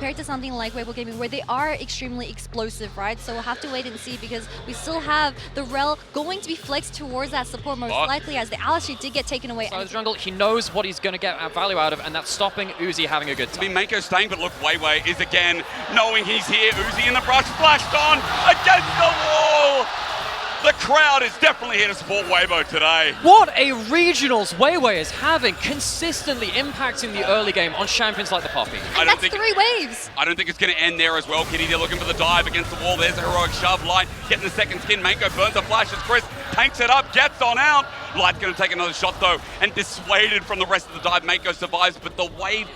compared to something like Weibo Gaming, where they are extremely explosive, right? So we'll have to wait and see, because we still have the Rel going to be flexed towards that support most likely, as the Alisher did get taken away. So the jungle, he knows what he's going to get value out of, and that's stopping Uzi having a good time. I mean, Mako's staying, but look, Weiwei is again knowing he's here. Uzi in the brush, flashed on against the wall. The crowd is definitely here to support Weibo today. What a regionals Weiwei is having, consistently impacting the early game on champions like the Poppy. And that's 3 waves. I don't think it's going to end there as well, Kitty. They're looking for the dive against the wall. There's a heroic shove. Light getting the second skin. Mako burns a flash as Chris tanks it up, gets on out. Light's going to take another shot though, and dissuaded from the rest of the dive. Mako survives, but the wave...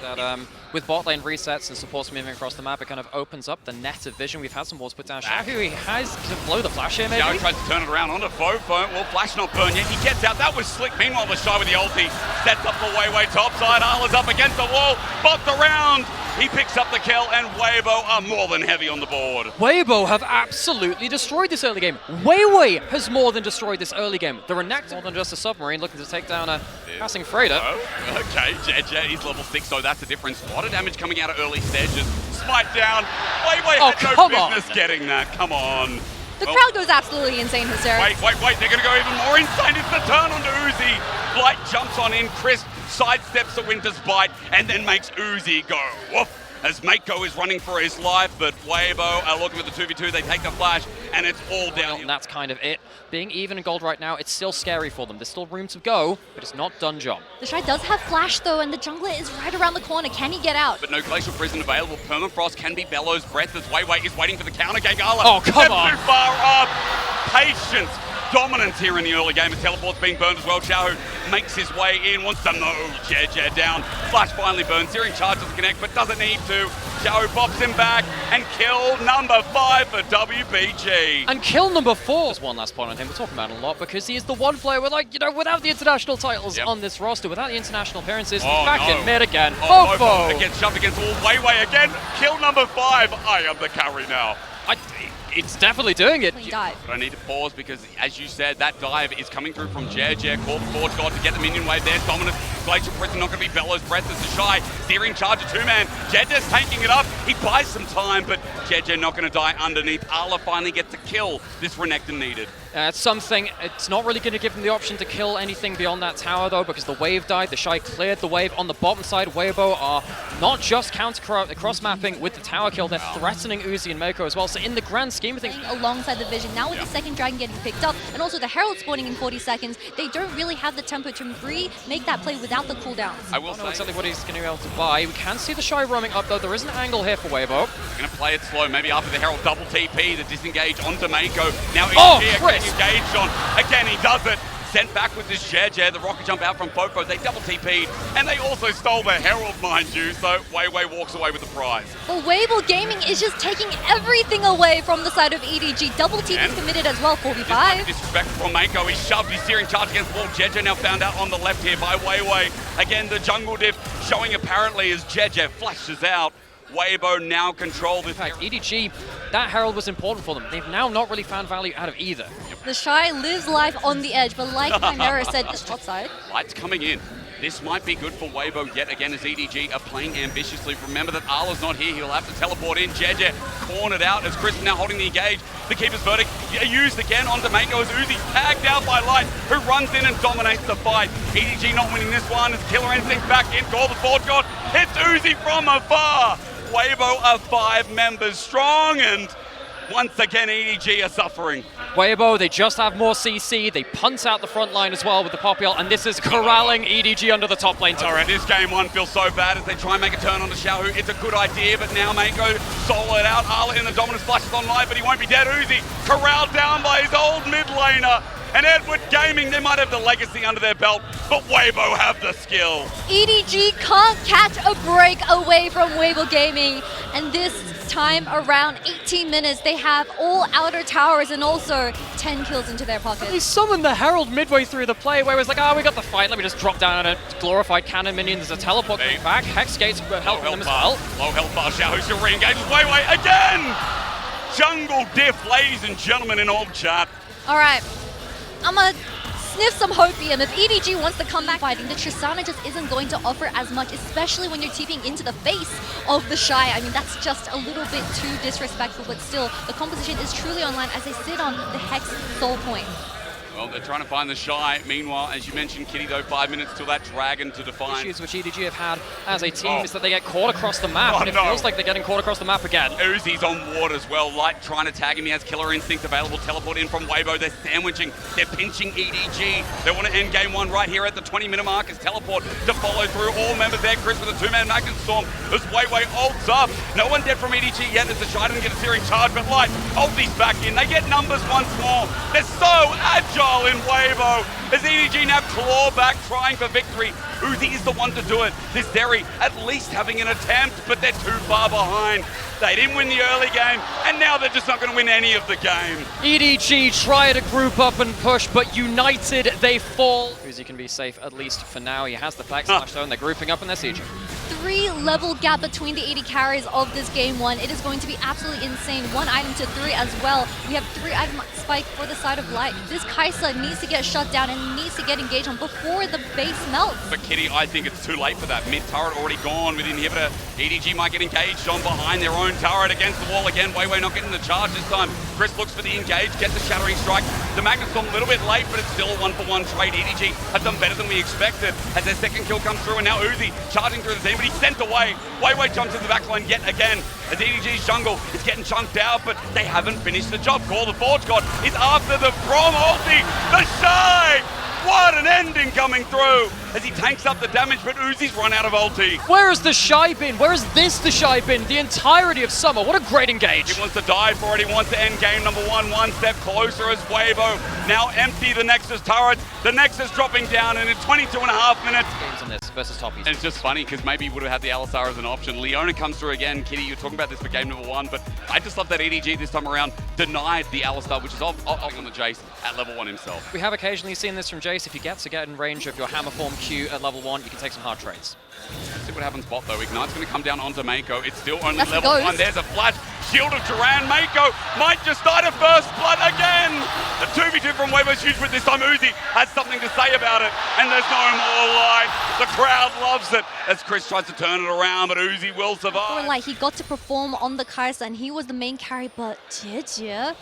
With bot lane resets and supports moving across the map, it kind of opens up the net of vision. We've had some walls put down. Shahu, he has to blow the flash here, maybe? Shahu tries to turn it around onto Fofo. Well, flash not burned yet. He gets out. That was slick. Meanwhile, the Shy with the ulti sets up the Weiwei topside. Arla's up against the wall. Bopped around. He picks up the kill, and Weibo are more than heavy on the board. Weibo have absolutely destroyed this early game. Weiwei has more than destroyed this early game. The Renekton, more than just a submarine, looking to take down a passing freighter. Oh, okay, JJ, he's level 6, so that's the difference. A lot of damage coming out of early stages. Smite down. Weiwei had no business getting that. Come on. The crowd goes absolutely insane, hysterics. Wait. They're going to go even more insane. It's the turn onto Uzi. Blight jumps on in. Chris sidesteps the Winter's Bite and then makes Uzi go woof. As Mako is running for his life, but Weibo are looking for the 2v2. They take the flash, and it's all down. And that's kind of it. Being even in gold right now, it's still scary for them. There's still room to go, but it's not done job. The Shy does have flash, though, and the jungler is right around the corner. Can he get out? But no Glacial Prison available. Permafrost can be Bellows' breath as Weiwei is waiting for the counter gank. Oh, come on. Too far up. Patience. Dominance here in the early game. The teleport's being burned as well. Shahu makes his way in, wants to move Jer down. Flash finally burns. Searing charge doesn't connect, but doesn't need to. Shahu pops him back, and kill number 5 for WBG. And kill number 4. There's one last point on him. We're talking about it a lot, because he is the one player with, without the international titles on this roster, without the international appearances, back in mid again. Fofo! Gets shoved against the wall. Weiwei again. Kill number 5. I am the carry now. It's definitely doing it. Dive. But I need to pause because, as you said, that dive is coming through from Jer. Call the Forge God to get the minion wave there. Dominant. Glacial Prison not going to be Bellows' breath as the Shy. Searing charge of 2-man. Jer's tanking it up. He buys some time, but Jer not going to die underneath. Arla finally gets a kill this Renekton needed. It's something. It's not really going to give him the option to kill anything beyond that tower, though, because the wave died. The Shy cleared the wave. On the bottom side, Weibo are not just cross-mapping with the tower kill. They're threatening Uzi and Mako as well. So in the grand scheme of things, alongside the vision, now with the second dragon getting picked up, and also the Herald spawning in 40 seconds, they don't really have the tempo to make that play without the cooldowns. I will know exactly what he's going to be able to buy. We can see the Shy roaming up, though. There is an angle here for Weibo. They're going to play it slow. Maybe after the Herald double TP, the disengage onto Mako. Now Chris! Engaged on. Again, he does it. Sent back with this Jer. The rocket jump out from Fofo. They double TP'd, and they also stole the Herald, mind you, so Weiwei walks away with the prize. Well, Weibo Gaming is just taking everything away from the side of EDG. Double TP is committed as well, 4v5. Disrespectful from Mako. He's shoved. He's steering charge against the wall. Jer now found out on the left here by Weiwei. Again, the jungle diff showing apparently as Jer flashes out. Weibo now control this. In fact, EDG, that Herald was important for them. They've now not really found value out of either. The Shy lives life on the edge, but like Chimera said, just outside. Light's coming in. This might be good for Weibo yet again as EDG are playing ambitiously. Remember that Arla's not here. He'll have to teleport in. Jer cornered out as Chris now holding the engage. The Keeper's Verdict used again onto Mako as Uzi's tagged out by Light, who runs in and dominates the fight. EDG not winning this one as Killer Instinct back in. Call the Forge God. Hits Uzi from afar. Weibo are 5 members strong, and once again EDG are suffering. Weibo, they just have more CC. They punt out the front line as well with the Popiel, and this is corralling EDG under the top lane turret. This game 1 feels so bad as they try and make a turn on the Shahu. It's a good idea, but now Mako solo it out. Arla in the dominance flashes on Light, but he won't be dead. Uzi corralled down by his old mid laner. And Edward Gaming, they might have the legacy under their belt, but Weibo have the skill. EDG can't catch a break away from Weibo Gaming. And this time around 18 minutes, they have all outer towers and also 10 kills into their pocket. He summoned the Herald midway through the play where it was like, we got the fight, let me just drop down on a glorified cannon minion. There's a teleport coming back. Hex Gates helping them as well. Low health bar, Shahu still re-engages Weiwei again! Jungle diff, ladies and gentlemen in all chat. All right. I'm gonna sniff some hopium. If EDG wants to come back fighting, the Tristana just isn't going to offer as much, especially when you're TPing into the face of the Shy. I mean, that's just a little bit too disrespectful, but still, the composition is truly online as they sit on the Hex soul point. Well, they're trying to find the Shy. Meanwhile, as you mentioned, Kitty, though, 5 minutes till that Dragon to define. Issues which EDG have had as a team is that they get caught across the map, and it feels like they're getting caught across the map again. Uzi's on ward as well. Light trying to tag him. He has Killer Instinct available. Teleport in from Weibo. They're sandwiching. They're pinching EDG. They want to end game one right here at the 20-minute mark as Teleport to follow through. All members there. Chris with a two-man Magnet Storm as Weibo ults up. No one dead from EDG yet as the Shy doesn't get a searing charge, but Light ulti's back in. They get numbers once more. They're so agile in Weibo. As EDG now claw back, trying for victory. Uzi is the one to do it. This Derry at least having an attempt, but they're too far behind. They didn't win the early game, and now they're just not going to win any of the game. EDG try to group up and push, but united they fall. Uzi can be safe at least for now. He has the flag slash though, and they're grouping up and they're sieging. 3-level gap between the AD carries of this game one. It is going to be absolutely insane. 1 item to 3 as well. We have 3 item spike for the side of Light. This Kai'Sa needs to get shut down and needs to get engaged on before the base melts. For Kitty, I think it's too late for that. Mid turret already gone with Inhibitor. EDG might get engaged on behind their own turret against the wall again. Weiwei not getting the charge this time. Chris looks for the engage, gets the Shattering Strike. The Magnet Storm a little bit late, but it's still a 1-for-1 trade. EDG has done better than we expected as their second kill comes through, and now Uzi charging through the team, but he's sent away. Weiwei jumps in the backline yet again as EDG's jungle is getting chunked out, but they haven't finished the job. Call the Forge God is after the Prom ulti. The Shy! What an ending coming through as he tanks up the damage, but Uzi's run out of ulti. Where has the Shy been? Where has the Shy been? The entirety of summer. What a great engage. He wants to dive for it. He wants to end game number one step closer as Weibo now empty the Nexus turret. The Nexus dropping down, and in 22.5 minutes. Games in this versus Toppies. And it's just funny because maybe he would have had the Alistar as an option. Leona comes through again. Kitty, you're talking about this for game number 1, but I just love that EDG this time around denied the Alistar, which is off on the Jace at level 1 himself. We have occasionally seen this from Jace. If he gets to get in range of your Hammer Form Q at level 1, you can take some hard trades. See what happens bot though. Ignite's going to come down onto Mako. It's still only That's level 1. There's a flash. Shield of Duran. Mako might just die to first blood again. The 2v2 from Weibo's huge, but this time Uzi has something to say about it. And there's no more light. The crowd loves it as Chris tries to turn it around, but Uzi will survive. Like he got to perform on the Kai'Sa and he was the main carry, but did you?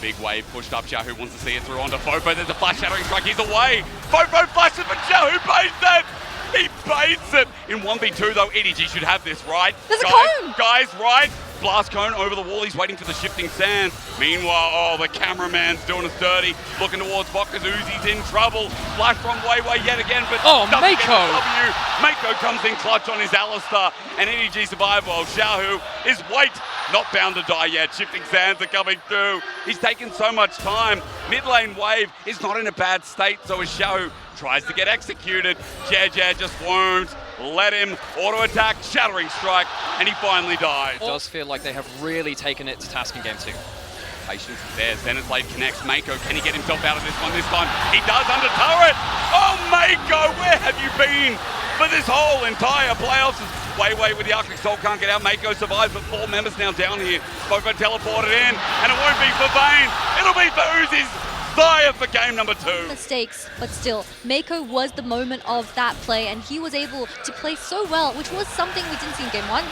Big wave pushed up. Xiao wants to see it through onto Fofo. There's a flash Shattering Strike. He's away. Fofo flashes, but Xiao baits it. He baits it. In 1v2 though, EDG should have this, right? There's a cone! Guys, right? Blast cone over the wall. He's waiting for the shifting sands. Meanwhile, oh, the cameraman's doing us dirty. Looking towards bot because Uzi's in trouble. Flash from Weiwei yet again, but Mako! Mako comes in clutch on his Alistar, and EDG survive while Xiaohu is not bound to die yet. Shifting sands are coming through. He's taken so much time. Mid lane wave is not in a bad state, so as Xiaohu tries to get executed, Jia just won't let him auto attack, Shattering Strike, and he finally dies. It does feel like they have really taken it to task in game 2. Patience is there. Zenith Blade connects. Mako, can he get himself out of this one this time? He does under turret. Oh, Mako, where have you been for this whole entire playoffs? Weiwei with the Arctic Soul can't get out. Mako survives, but 4 members now down here. Fofo teleported in, and it won't be for Vayne. It'll be for Uzi's Fire for game number 2. Mistakes, but still, Mako was the moment of that play, and he was able to play so well, which was something we didn't see in game 1.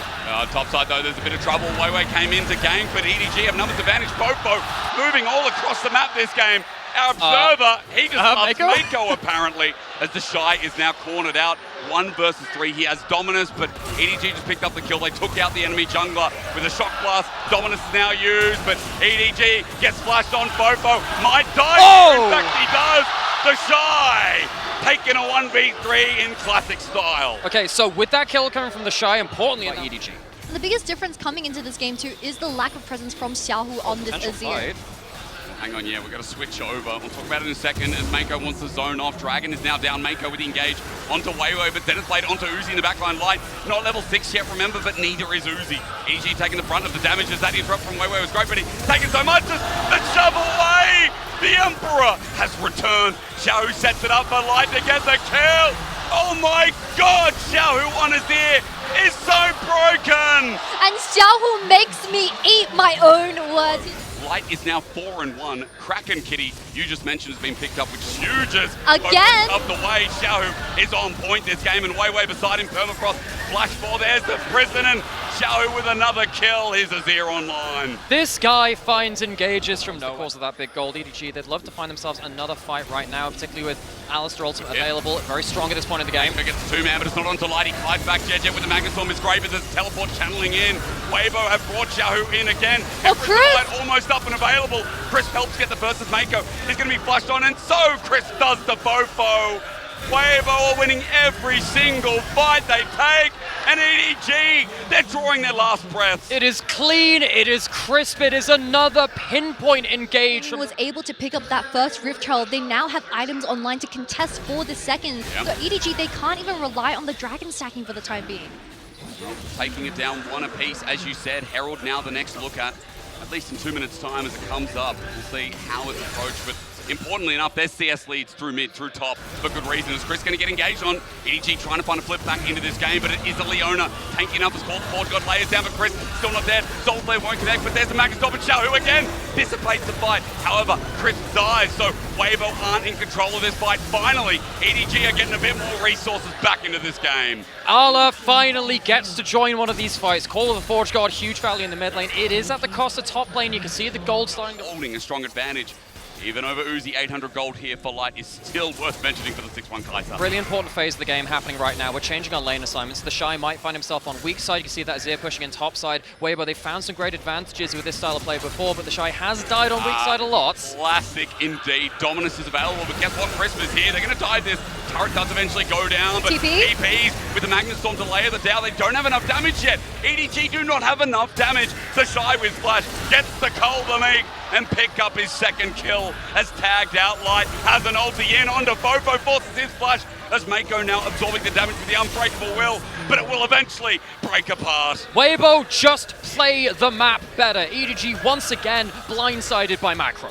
Top side though, there's a bit of trouble. Weiwei came into game, but EDG have numbers advantage. Fofo moving all across the map this game. Our observer, he just loves Mako apparently, as the Shy is now cornered out. 1 versus 3. He has Dominus, but EDG just picked up the kill. They took out the enemy jungler with a shock blast. Dominus is now used, but EDG gets flashed on. Fofo might die. Oh! In fact, he does. The Shy taking a 1v3 in classic style. Okay, so with that kill coming from the Shy, importantly, EDG. The biggest difference coming into this game too is the lack of presence from Xiaohu on this Azir. Hang on, yeah, we've got to switch over. We'll talk about it in a second as Mako wants to zone off. Dragon is now down. Mako with the engage onto Weibo, but Zenith Blade onto Uzi in the backline. Light, not level 6 yet, remember, but neither is Uzi. EDG taking the brunt of the damage as that interrupt from Weibo was great, but he's taking so much as the shove away. The Emperor has returned. Xiaohu sets it up for Light to get the kill. Oh my God, Xiaohu on Azir is so broken. And Xiaohu makes me eat my own words. Light is now 4-1. Kraken Kitty, you just mentioned, has been picked up, which is huge. Again? Up the way, Xiaohu is on point this game, and way beside him, Permafrost. Flash ball, there's the prison, and Xiaohu with another kill. Here's Azir online. This guy finds engages from nowhere. Because of that big gold, EDG, they'd love to find themselves another fight right now, particularly with Alistair Ultimate available. Very strong at this point in the game. He gets the two-man, but it's not onto Light. He fights back. Jet with the Magnustorm is great, but there's teleport channeling in. Weibo have brought Xiaohu in again. Oh, Chris! Almost up and available. Chris helps get the first as Mako. He's going to be flushed on, and so Chris does the Fofo. Weibo are winning every single fight they take, and EDG, they're drawing their last breaths. It is clean, it is crisp, it is another pinpoint engage. Was able to pick up that first Rift Child. They now have items online to contest for the second. Yep. So EDG, they can't even rely on the dragon stacking for the time being. Taking it down one apiece, as you said. Herald now the next look at least in 2 minutes' time as it comes up. We'll see how it's approached, but importantly enough, there's CS leads through mid, through top, for good reason. Is Chris going to get engaged on? EDG trying to find a flip back into this game, but it is a Leona. Tanky enough is called. Forge got layers down, but Chris still not dead. Soulflare won't connect, but there's a Magnus and Xiao, who again dissipates the fight. However, Chris dies, so Weibo aren't in control of this fight. Finally, EDG are getting a bit more resources back into this game. Ala finally gets to join one of these fights. Call of the Forge God, huge value in the mid lane. It is at the cost of top lane. You can see the gold starting to... Holding a strong advantage. Even over Uzi, 800 gold here for Light is still worth mentioning for the 6-1 Kaiser. Really important phase of the game happening right now. We're changing our lane assignments. The Shy might find himself on weak side. You can see that Azir pushing in top side. Weibo, they found some great advantages with this style of play before, but the Shy has died on weak side a lot. Classic indeed. Dominus is available, but guess what? Christmas here. They're going to die this. Turret does eventually go down, but TPs with the Magnustorm to layer the down. They don't have enough damage yet. EDG do not have enough damage. The Shy with Flash gets the Cull the Meek and pick up his second kill as tagged out. Light has an ulti in onto Fofo, forces his flash as Mako now absorbing the damage with the unbreakable will, but it will eventually break apart. Weibo just play the map better. EDG once again blindsided by Macro.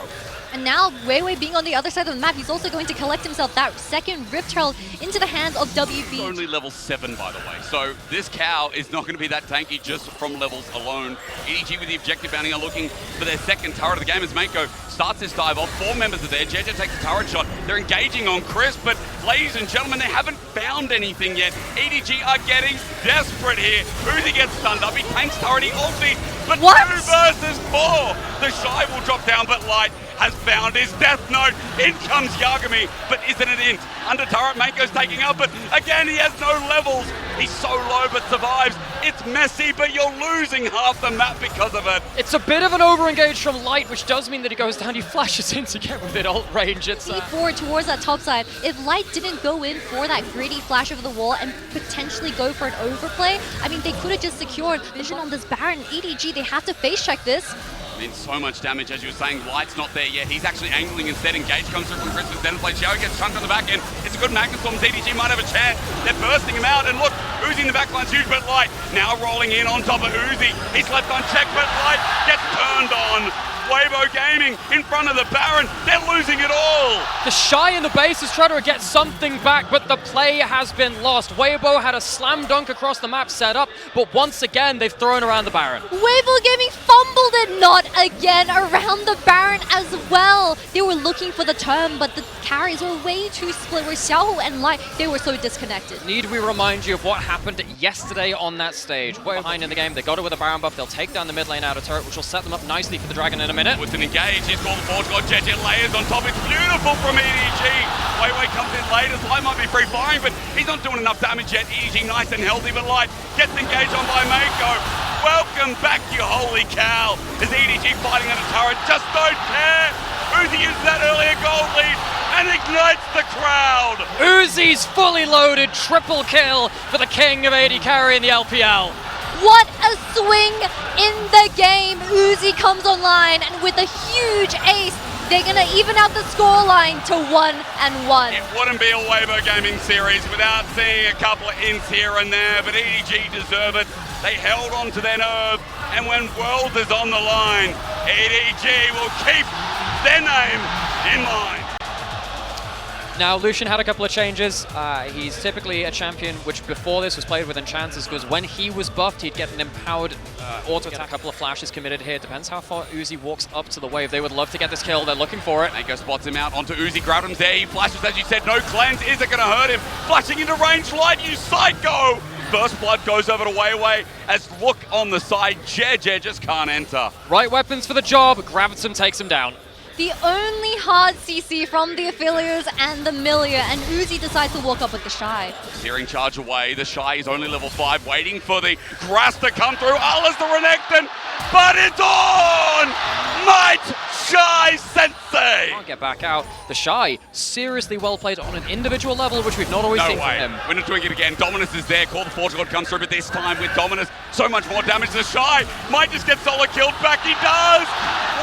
And now, Weiwei being on the other side of the map, he's also going to collect himself that second Rift Herald into the hands of WBG. Only level 7, by the way. So this cow is not going to be that tanky just from levels alone. EDG with the objective bounty are looking for their second turret of the game as Mako starts this dive off. 4 members are there. Jeje takes a turret shot. They're engaging on Chris, but ladies and gentlemen, they haven't found anything yet. EDG are getting desperate here. Uzi gets stunned up. He tanks turret, he ulti, but 2 versus 4. The Shy will drop down, but Light has found his death note. In comes Yagami, but isn't it int? Under turret, Mako's taking up, but again, he has no levels. He's so low, but survives. It's messy, but you're losing half the map because of it. It's a bit of an over-engage from Light, which does mean that he goes down. He flashes in to get within ult range. It's forward towards that top side. If Light didn't go in for that greedy flash over the wall and potentially go for an overplay, I mean, they could have just secured vision on this Baron. EDG, they have to face check this. I mean, so much damage, as you were saying. Light's not there yet. He's actually angling instead. Engage comes through from Christmas. Then play. Xiao gets chunked on the back end. It's a good Magnustorm. EDG might have a chance. They're bursting him out. And look, Uzi in the backline's huge, but Light now rolling in on top of Uzi. He's left unchecked, but Light gets turned on. Weibo Gaming in front of the Baron. They're losing it all. The Shy in the base is trying to get something back, but the play has been lost. Weibo had a slam dunk across the map set up, but once again, they've thrown around the Baron. Weibo Gaming fumbled it not again around the Baron as well. They were looking for the turn, but the carries were way too split. Where Xiao and Light, they were so disconnected. Need we remind you of what happened yesterday on that stage? Way behind in the game, they got it with a Baron buff. They'll take down the mid lane outer turret, which will set them up nicely for the Dragon in a minute. With an engage, he's called the Forge God. Jeje layers on top. It's beautiful from EDG. Weiwei comes in late as Light might be free firing, but he's not doing enough damage yet. EDG nice and healthy, but Light gets engaged on by Mako. Welcome back, you holy cow. As EDG fighting at a turret, just don't care. Uzi uses that earlier gold lead and ignites the crowd. Uzi's fully loaded triple kill for the king of AD carry in the LPL. What a swing in the game. Uzi comes online, and with a huge ace, they're going to even out the scoreline to 1-1. It wouldn't be a Weibo Gaming series without seeing a couple of ints here and there, but EDG deserve it. They held on to their nerve, and when World is on the line, EDG will keep their name in mind. Now, Lucian had a couple of changes. He's typically a champion which before this was played with enchanters, because when he was buffed, he'd get an empowered Auto attack, a couple of flashes committed here. Depends how far Uzi walks up to the wave. They would love to get this kill. They're looking for it. Mako spots him out onto Uzi. Grabham's there. He flashes, as you said, no cleanse. Is it going to hurt him? Flashing into range light, you psycho! First blood goes over to Weiwei as look on the side. JJ just can't enter. Right weapons for the job. Graviton takes him down. The only hard CC from the Affiliates and the Milia, and Uzi decides to walk up with the Shy. Searing charge away. The Shy is only level 5, waiting for the grass to come through. Allah's the Renekton, but it's on! Might Shy Sensei! Can't get back out. The Shy, seriously well played on an individual level, which we've not always seen from him. We're not doing it again. Dominus is there. Call the Forge God comes through, but this time with Dominus, so much more damage. The Shy might just get solo killed back. He does!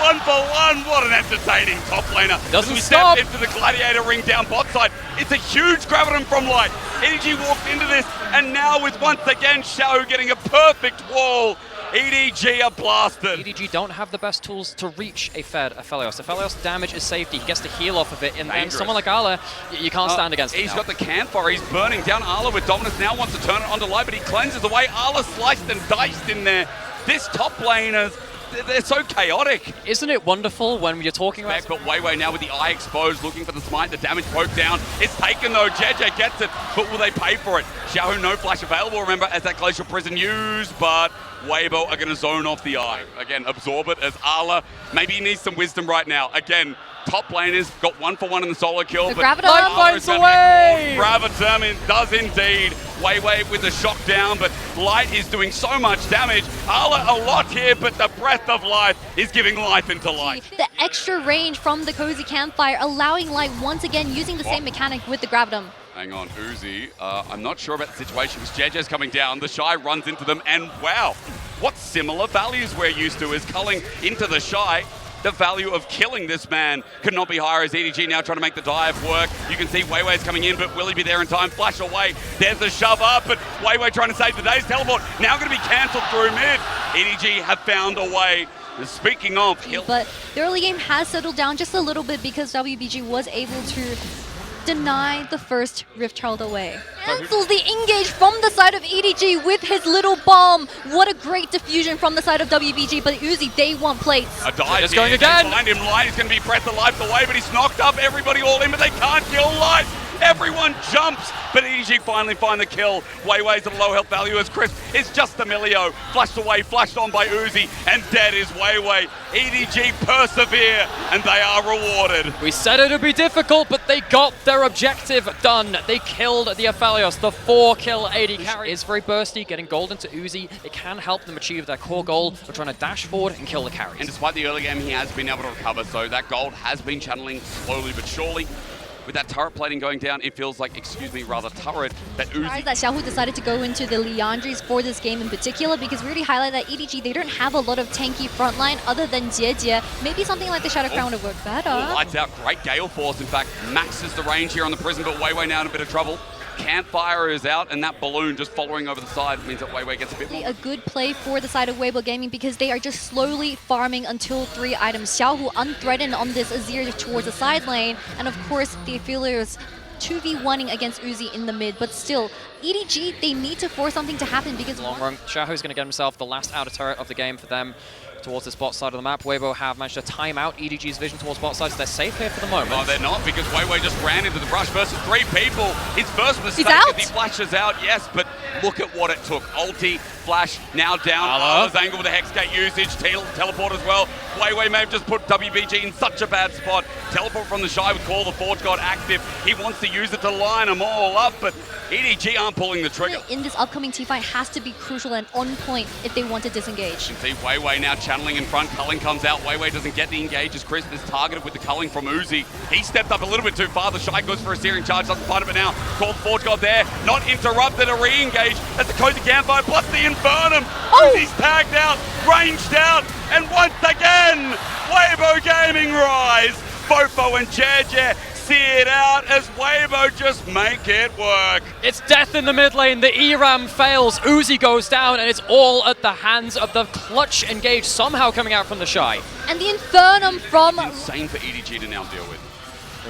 1 for 1. What an entertaining top laner. Doesn't we stop. Step into the Gladiator ring down bot side. It's a huge Graviton from Light. EDG walked into this, and now with once again Xiao getting a perfect wall. EDG are blasted. EDG don't have the best tools to reach a Fed Aphelios. Aphelios damage is safety. He gets to heal off of it, and then someone like Arla, you can't stand against him. He's got the campfire. He's burning down Arla with Dominus. Now wants to turn it onto Light, but he cleanses away. Arla sliced and diced in there. This top laners, they're so chaotic. Isn't it wonderful when you're talking about... But Weiwei now with the eye exposed, looking for the smite, the damage poked down. It's taken though, JJ gets it, but will they pay for it? Xiao, no flash available, remember, as that Glacial Prison used, but Weibo are going to zone off the eye. Again, absorb it as Arla, maybe he needs some wisdom right now. Again, top laners got 1 for 1 in the solo kill, The but Graviton Light finds a way! Graviton does indeed. Weiwei with the shock down, but Light is doing so much damage. Arla a lot here, but the breath of life is giving life into Light. The extra range from the Cozy Campfire, allowing Light once again using the same mechanic with the Graviton. Hang on, Uzi. I'm not sure about the situation because JJ's coming down. The Shy runs into them, and wow, what similar values we're used to is culling into the Shy. The value of killing this man could not be higher as EDG now trying to make the dive work. You can see Weiwei's coming in, but will he be there in time? Flash away. There's the shove up, but Weiwei trying to save the day's teleport. Now going to be cancelled through mid. EDG have found a way. Speaking of... But the early game has settled down just a little bit because WBG was able to deny the first Rift Child away. Cancels the engage from the side of EDG with his little bomb. What a great diffusion from the side of WBG, but Uzi, they want plates. A dive just going again. Find him, Light is going to be breath of life away, but he's knocked up. Everybody all in, but they can't kill Light. Everyone jumps, but EDG finally find the kill. Weiwei's at a low health value as Crisp is just the Milio. Flashed away, flashed on by Uzi, and dead is Weiwei. EDG persevere, and they are rewarded. We said it would be difficult, but they got their objective done. They killed the Aphelios. The 4-kill AD carry is very bursty, getting gold into Uzi. It can help them achieve their core goal of trying to dash forward and kill the carries. And despite the early game, he has been able to recover, so that gold has been channeling slowly but surely. With that turret plating going down, it feels like, rather turret, that Uzi... That Xiaohu decided to go into the Liandry's for this game in particular because we already highlighted that EDG, they don't have a lot of tanky frontline other than Jie. Maybe something like the Shadow Crown would work better. Lights out, great Gale Force, in fact, maxes the range here on the Prison, but Weiwei now in a bit of trouble. Campfire is out, and that balloon just following over the side means that Weiwei gets a bit more. A good play for the side of Weibo Gaming because they are just slowly farming until 3 items. Xiaohu unthreatened on this Azir towards the side lane, and of course the Affiliates 2v1ing against Uzi in the mid, but still, EDG, they need to force something to happen because... Long run, Xiaohu's going to get himself the last outer turret of the game for them towards this bot side of the map. Weibo have managed to time out EDG's vision towards bot side, so they're safe here for the moment. Oh, they're not, because Weiwei just ran into the brush versus 3 people. His first mistake out. is he flashes out, yes, but look at what it took. Ulti, flash, now down. Arla's angle with the Hexgate usage, teleport as well. Weiwei may have just put WBG in such a bad spot. Teleport from the Shy with Call the Forge God active. He wants to use it to line them all up, but EDG aren't pulling the trigger. In this upcoming teamfight has to be crucial and on point if they want to disengage. You can see Weiwei now channeling in front. Culling comes out. Weiwei doesn't get the engage as Crisp is targeted with the culling from Uzi. He stepped up a little bit too far. The Shy goes for a searing charge, doesn't find it, but now Call the Forge God there. Not interrupted, a re-engage as the Cozy Campfire plus the Infernum. Uzi's tagged out, ranged out, and once again, Weibo Gaming rise. Fofo and Jie see it out as Weibo just make it work. It's death in the mid lane. The ERAM fails. Uzi goes down, and it's all at the hands of the clutch engage somehow coming out from the Shy. And the Infernum from... Insane for EDG to now deal with.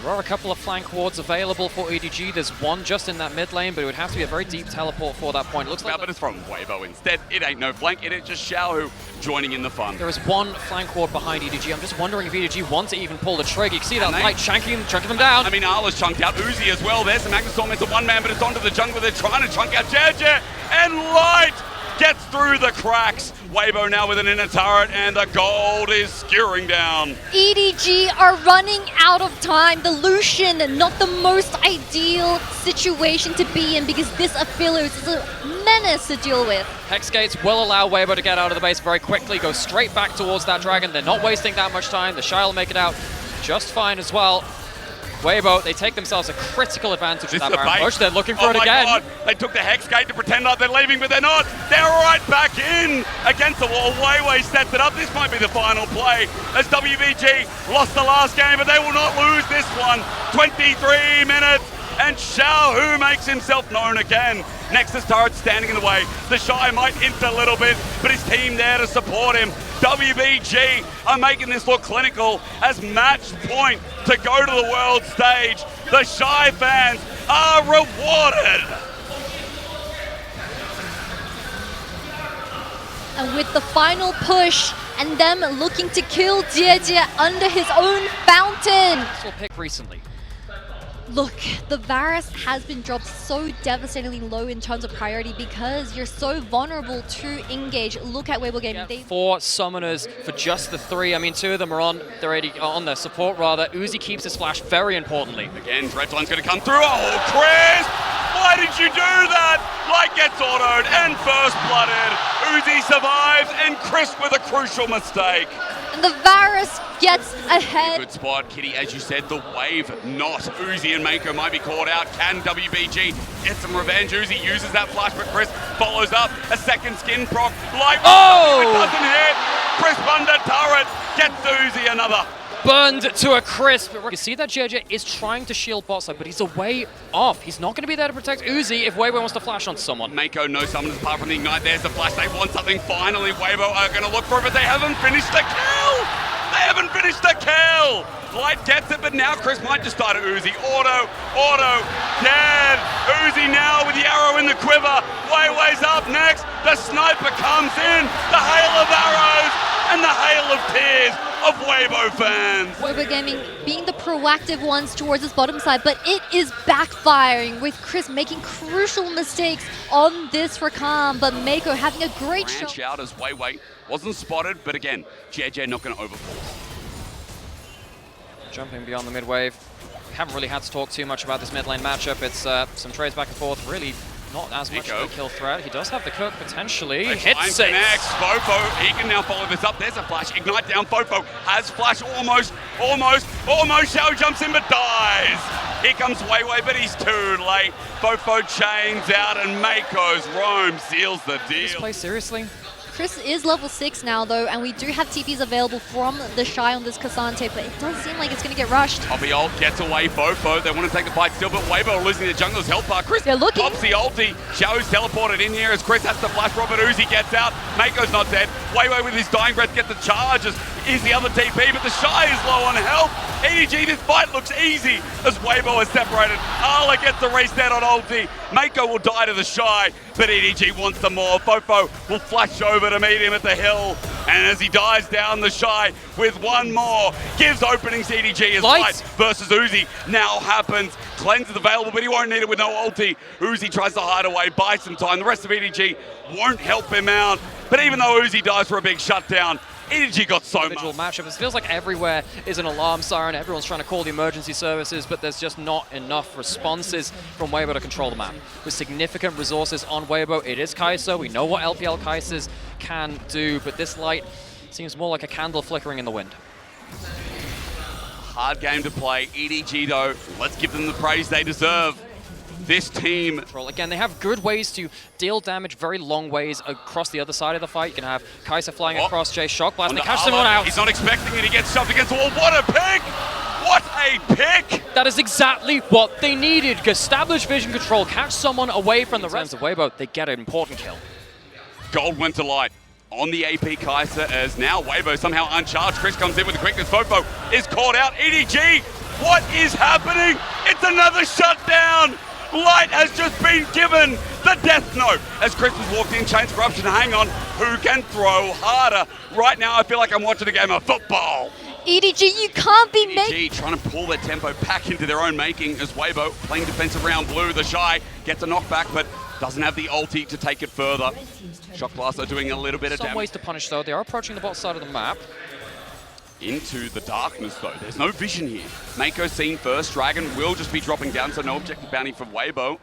There are a couple of flank wards available for EDG. There's one just in that mid lane, but it would have to be a very deep teleport for that point. Looks like But it's from Weibo instead. It ain't no flank, it is just Xiaohu joining in the fun. there is one flank ward behind EDG. I'm just wondering if EDG want to even pull the trigger. You can see that light chunking them down. I mean, Arla's chunked out Uzi as well. There's the Magnustorm. It's a one-man, but it's onto the jungle. They're trying to chunk out JJ, and Light gets through the cracks. Weibo now with an inner turret, and the gold is skewering down. EDG are running out of time. The Lucian, not the most ideal situation to be in because this Aphelios is a menace to deal with. Hex gates will allow Weibo to get out of the base very quickly, go straight back towards that dragon. They're not wasting that much time. The Shy will make it out just fine as well. Weibo, they take themselves a critical advantage of that Baron push. They're looking for it again. God. They took the Hex Gate to pretend like they're leaving, but they're not. They're right back in against the wall. Weiwei sets it up. This might be the final play as WBG lost the last game, but they will not lose this one. 23 minutes, and Xiaohu makes himself known again. Nexus turret standing in the way. The Shy might hint a little bit, but his team there to support him. WBG are making this look clinical as match point to go to the world stage. The Shy fans are rewarded. And with the final push and them looking to kill JJ under his own fountain. This will pick recently. Look, the Varus has been dropped so devastatingly low in terms of priority because you're so vulnerable to engage. Look at Weibo Gaming. Yeah, 4 summoners for just the 3. I mean, 2 of them are on their support rather. Uzi keeps his flash very importantly. Again, Redline's going to come through. Oh, Chris! Why did you do that? Light gets autoed and first blooded. Uzi survives and Chris with a crucial mistake. And the Varus gets ahead. Good spot, Kitty. As you said, the wave not. Uzi and Mako might be caught out. Can WBG get some revenge? Uzi uses that flash, but Chris follows up. A second skin proc. Light it doesn't hit. Chris under turret gets Uzi another. Burned to a crisp. You see that JJ is trying to shield bot side, but he's a way off. He's not going to be there to protect Uzi if Weibo wants to flash on someone. Mako, no summoners apart from the Ignite. There's the flash. They want something. Finally, Weibo are going to look for it, but they haven't finished the kill. They haven't finished the kill. Light gets it, but now Chris might just start at Uzi. Auto, dead. Uzi now with the arrow in the quiver. Weiwei's up next. The sniper comes in. The hail of arrows and the hail of tears of Weibo fans. Weibo Gaming being the proactive ones towards his bottom side, but it is backfiring with Chris making crucial mistakes on this for Calm, but Mako having a great shot. Branch out as Weiwei wasn't spotted, but again, JJ not going to overfall. Jumping beyond the mid wave. We haven't really had to talk too much about this mid lane matchup. It's some trades back and forth, really not as much of a kill threat. He does have the cook potentially. Hits it. Next, Fofo, he can now follow this up. There's a flash, ignite down. Fofo has flash almost. Xiao jumps in but dies. Here comes Weiwei, but he's too late. Fofo chains out and Mako's roam seals the deal. This play seriously? Chris is level 6 now though, and we do have TPs available from the Shy on this Cassante, but it does seem like it's going to get rushed. Poppy ult gets away, Fofo. They want to take the fight still, but Weibo losing the jungler's health bar. Chris They're looking. pops the ulti. Xiao's teleported in here as Chris has to flash. Robert Uzi gets out. Mako's not dead. Weibo with his dying breath gets the charges. Is the other TP, but the Shy is low on health. EDG, this fight looks easy as Weibo is separated. Arla gets the reset on ulti. Mako will die to the Shy, but EDG wants some more. Fofo will flash over to meet him at the hill, and as he dies down, the Shy with one more gives openings to EDG as Light versus Uzi now happens. Cleanse is available, but he won't need it with no ulti. Uzi tries to hide away, buy some time. The rest of EDG won't help him out, but even though Uzi dies for a big shutdown, EDG got so much. Matchup. It feels like everywhere is an alarm siren. Everyone's trying to call the emergency services, but there's just not enough responses from Weibo to control the map. With significant resources on Weibo, it is Kai'Sa. We know what LPL Kai'Sas can do, but this light seems more like a candle flickering in the wind. Hard game to play. EDG though, let's give them the praise they deserve. This team... Again, they have good ways to deal damage very long ways across the other side of the fight. You can have Kai'Sa flying across, Jay Shock Blast, and they catch someone out. He's not expecting it, he gets shoved against the wall. What a pick! What a pick! That is exactly what they needed. Establish vision control, catch someone away from the rest of Weibo. They get an important kill. Gold went to Light on the AP Kai'Sa as now Weibo somehow uncharged. Chris comes in with the quickness. Fofo is caught out. EDG What is happening? It's another shutdown. Light has just been given the death note. As Chris was walked in, Chains Corruption, hang on, who can throw harder? Right now, I feel like I'm watching a game of football. EDG, you can't be making... EDG trying to pull their tempo back into their own making as Weibo playing defensive round blue. The Shy gets a knockback, but doesn't have the ulti to take it further. Shock Blaster doing a little bit of damage. Some ways to punish, though. They are approaching the bot side of the map. Into the darkness, though. There's no vision here. Mako seen first. Dragon will just be dropping down, so no objective bounty from Weibo.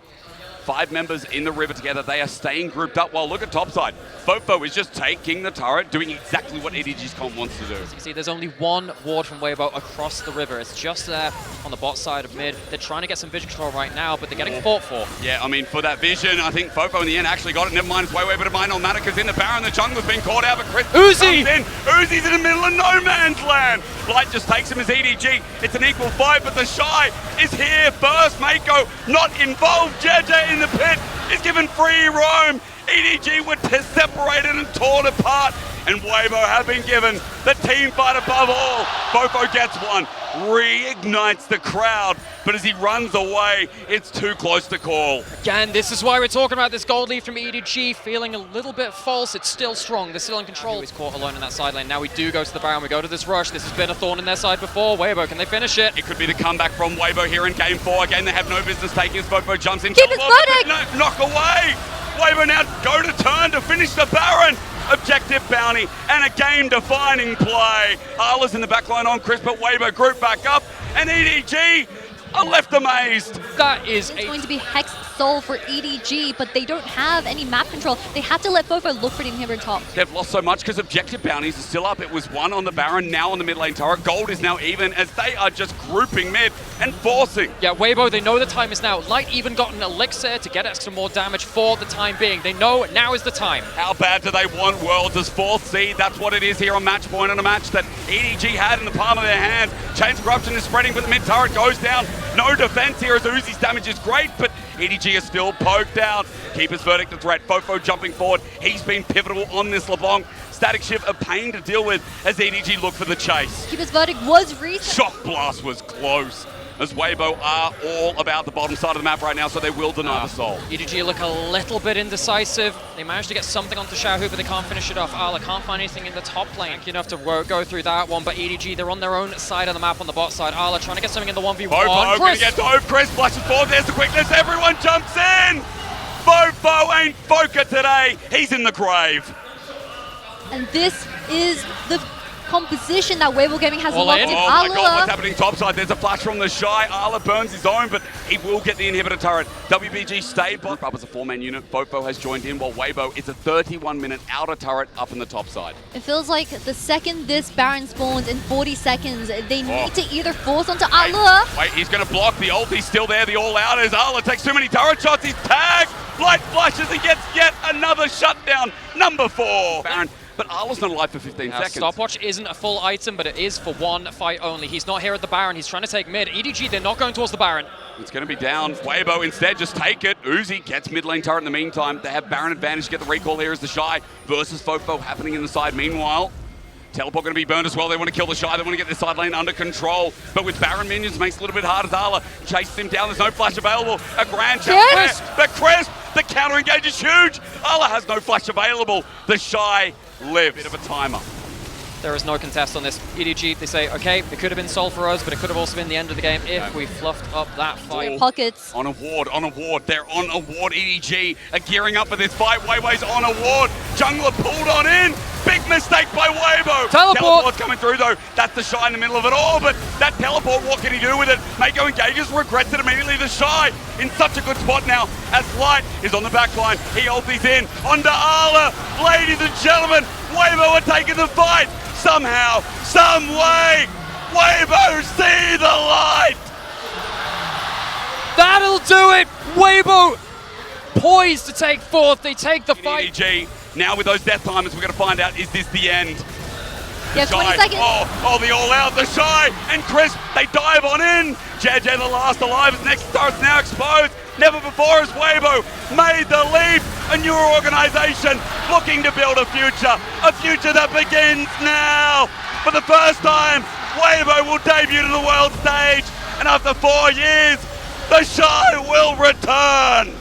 5 members in the river together. They are staying grouped up. While look at topside. Fofo is just taking the turret, doing exactly what EDG's comp wants to do. As you can see, there's only one ward from Weibo across the river. It's just there on the bot side of mid. They're trying to get some vision control right now, but they're getting fought for. Yeah, I mean, for that vision, I think Fofo in the end actually got it. Never mind, it's way better mine on Matter, because in the Baron, the jungler's been caught out, but Chris Uzi! comes in. Uzi's in the middle of no man's land. Light just takes him as EDG. It's an equal fight, but the Shy is here first. Mako not involved. JJ in the pit is given free roam. EDG were separated and torn apart, and Weibo have been given the team fight above all. Fofo gets one, reignites the crowd, but as he runs away, it's too close to call. Again, this is why we're talking about this gold lead from EDG, feeling a little bit false. It's still strong, they're still in control. He's caught alone in that side lane. Now we do go to the Baron, we go to this rush. This has been a thorn in their side before. Weibo, can they finish it? It could be the comeback from Weibo here in game 4. Again, they have no business taking as Fofo jumps in. Keep his verdict! No, knock away! Weibo now go to turn to finish the Baron. Objective bounty and a game-defining play. Arla's in the backline on Chris, but Weibo group back up, and EDG are left amazed. That is It's going to be Hex Soul for EDG, but they don't have any map control. They have to let Fofo look for the inhibitor top. They've lost so much because objective bounties are still up. It was 1 on the Baron, now on the mid lane turret. Gold is now even as they are just grouping mid and forcing. Yeah, Weibo, they know the time is now. Light even got an elixir to get extra more damage for the time being. They know now is the time. How bad do they want Worlds as 4th seed? That's what it is here on match point, on a match that EDG had in the palm of their hand. Chains of Corruption is spreading, but the mid turret goes down. No defense here as Uzi's damage is great, but EDG is still poked out. Keeper's verdict, the threat. Fofo jumping forward. He's been pivotal on this LeBlanc. Static shift, a pain to deal with as EDG look for the chase. Keeper's verdict was recent. Shock Blast was close, as Weibo are all about the bottom side of the map right now, so they will deny the soul. EDG look a little bit indecisive. They managed to get something onto Xiaohu, but they can't finish it off. Arla can't find anything in the top lane. Enough to go through that one, but EDG, they're on their own side of the map on the bot side. Arla trying to get something in the 1v1. Fofo gonna get dove. Chris flashes forward. There's the quickness. Everyone jumps in. Fofo ain't Foka today. He's in the grave. And this is the composition that Weibo Gaming has All locked in. in. Oh my god, what's Arla, happening topside? There's a flash from the Shy. Arla burns his own, but he will get the inhibitor turret. WBG stayed bot up as a 4-man unit. Fofo has joined in, while Weibo is a 31-minute outer turret up in the top side. it feels like the second this Baron spawns in 40 seconds, they need to either force onto Arla. Wait, he's going to block the ult. He's still there. The all-outers. Arla takes too many turret shots. He's tagged. Light flashes. He gets yet another shutdown. Number 4. Baron. But Arla's not alive for 15 seconds. Stopwatch isn't a full item, but it is for one fight only. He's not here at the Baron. He's trying to take mid. EDG, they're not going towards the Baron. It's going to be down. Weibo instead just take it. Uzi gets mid lane turret in the meantime. They have Baron advantage to get the recall here as the Shy versus Fofo happening in the side. Meanwhile, Teleport going to be burned as well. They want to kill the Shy. They want to get this side lane under control. But with Baron minions, makes it a little bit hard as Arla chases him down. There's no flash available. A grand chance. Crisp! But Crisp, the counter engage is huge. Arla has no flash available. The Shy live. Bit of a timer. There is no contest on this. EDG, they say, okay, it could have been Sol for us, but it could have also been the end of the game if we fluffed up that fight. Pockets. On a ward, on a ward. They're on a ward. EDG are gearing up for this fight. Weibo's on a ward. Jungler pulled on in. Big mistake by Weibo. Teleport's coming through though. That's the Shy in the middle of it all, but that teleport, what can he do with it? Mako engages, regrets it immediately. The Shy in such a good spot now as Light is on the back line. He ultis in onto Arla. Ladies and gentlemen, Weibo are taking the fight. Somehow, some way, Weibo see the light. That'll do it! Weibo poised to take 4th. They take the fight. EDG, now with those death timers, we're going to find out, is this the end? Yeah, 20 seconds. Oh, the all-out, the Shy, and Crisp, they dive on in. JJ, the last alive, his next turret's now exposed. Never before has Weibo made the leap. A newer organization looking to build a future that begins now. For the first time, Weibo will debut to the world stage And after 4 years, the Shy will return.